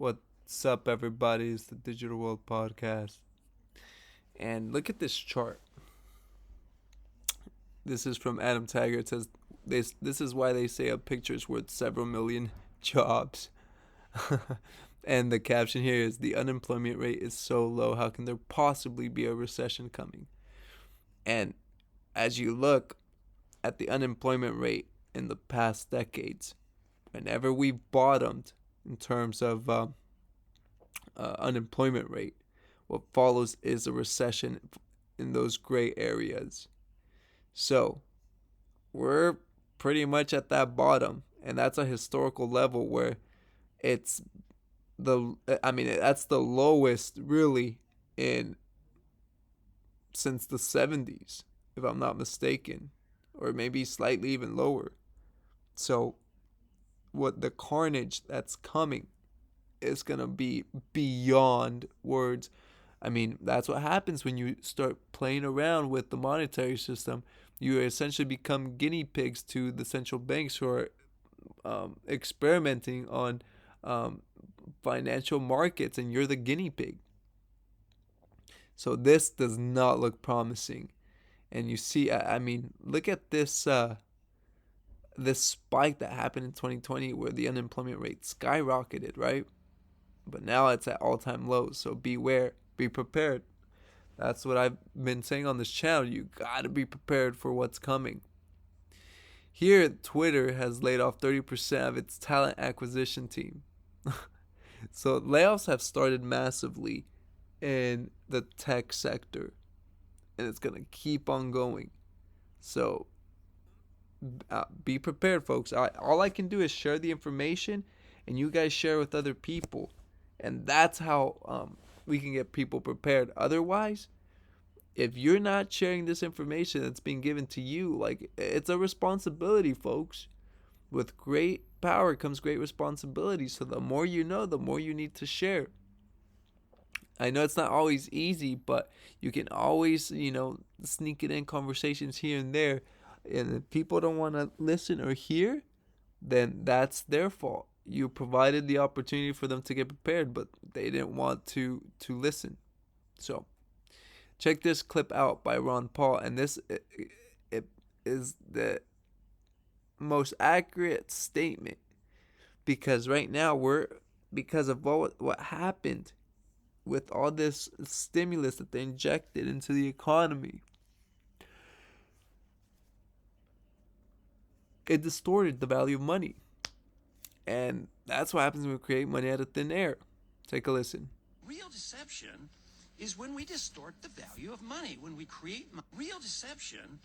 What's up, everybody? It's the Digital World Podcast. And look at this chart. This is from Adam Tiger. It says, this is why they say a picture is worth several million jobs. And the caption here is, the unemployment rate is so low. How can there possibly be a recession coming? And as you look at the unemployment rate in the past decades, whenever we've bottomed in terms of unemployment rate, what follows is a recession in those gray areas. So we're pretty much at that bottom, and that's a historical level where it's that's the lowest really in since the 70s, if I'm not mistaken, or maybe slightly even lower. So what the carnage that's coming is going to be beyond words. I mean, that's what happens when you start playing around with the monetary system. You essentially become guinea pigs to the central banks who are experimenting on financial markets, and you're the guinea pig. So this does not look promising. And you see, look at this spike that happened in 2020 where the unemployment rate skyrocketed, right? But now it's at all-time lows. So beware, be prepared. That's what I've been saying on this channel. You gotta be prepared for what's coming. Here, Twitter has laid off 30% of its talent acquisition team. So layoffs have started massively in the tech sector, and it's gonna keep on going. So be prepared, folks. All I can do is share the information, and you guys share with other people, and that's how we can get people prepared. Otherwise, if you're not sharing this information that's being given to you, like, it's a responsibility, folks. With great power comes great responsibility. So the more you know, the more you need to share. I know it's not always easy, but you can always, sneak it in conversations here and there. And if people don't want to listen or hear, then that's their fault. You provided the opportunity for them to get prepared, but they didn't want to listen. So check this clip out by Ron Paul, and this it is the most accurate statement, because right now because of what happened with all this stimulus that they injected into the economy, it distorted the value of money. And that's what happens when we create money out of thin air. Take a listen. Real deception is when we distort the value of money. When we create real deception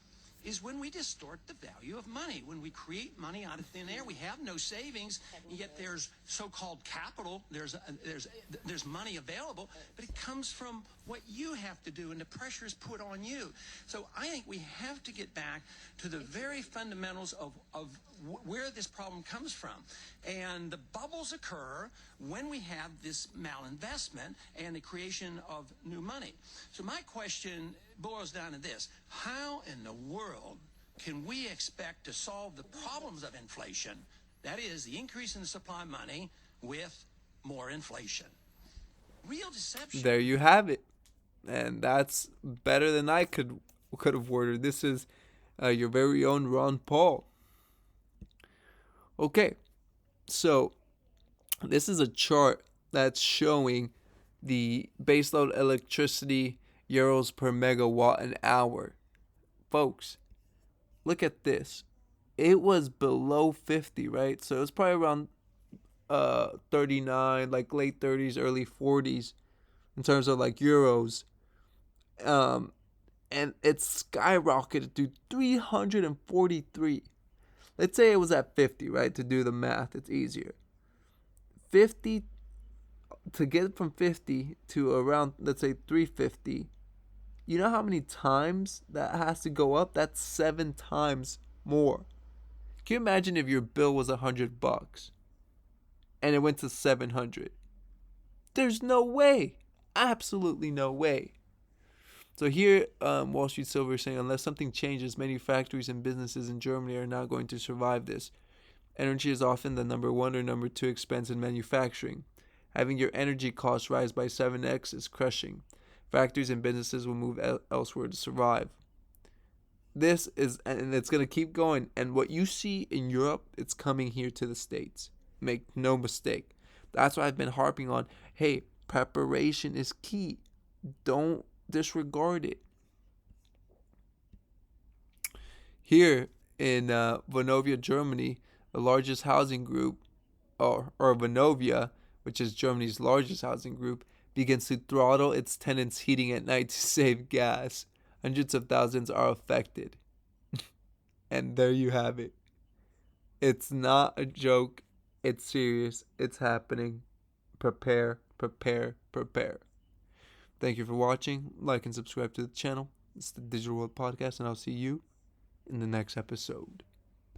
is when we distort the value of money. When we create money out of thin air, we have no savings, yet there's so-called capital, there's money available, but it comes from what you have to do, and the pressure is put on you. So I think we have to get back to the very fundamentals of where this problem comes from. And the bubbles occur when we have this malinvestment and the creation of new money. So my question boils down to this: how in the world can we expect to solve the problems of inflation, that is, the increase in the supply of money, with more inflation? Real deception. There you have it. And that's better than I could have worded. This is your very own Ron Paul. Okay, so this is a chart that's showing the baseload electricity euros per megawatt an hour. Folks, look at this. It was below 50, right? So it was probably around 39, like late 30s, early 40s in terms of like euros. And it skyrocketed to 343. Let's say it was at 50, right? To do the math, it's easier. 50, to get from 50 to around, let's say 350, you know how many times that has to go up? That's 7 times more. Can you imagine if your bill was $100 and it went to 700? There's no way. Absolutely no way. So here, Wall Street Silver is saying, unless something changes, many factories and businesses in Germany are not going to survive this. Energy is often the number one or number two expense in manufacturing. Having your energy costs rise by 7x is crushing. Factories and businesses will move elsewhere to survive. This is, and it's going to keep going. And what you see in Europe, it's coming here to the States. Make no mistake. That's why I've been harping on, hey, preparation is key. Don't disregard it. Here in Vonovia, Germany, the largest housing group, or Vonovia, which is Germany's largest housing group, begins to throttle its tenants' heating at night to save gas. Hundreds of thousands are affected. And there you have it. It's not a joke. It's serious. It's happening. Prepare, prepare, prepare. Thank you for watching. Like and subscribe to the channel. It's the Digital World Podcast, and I'll see you in the next episode.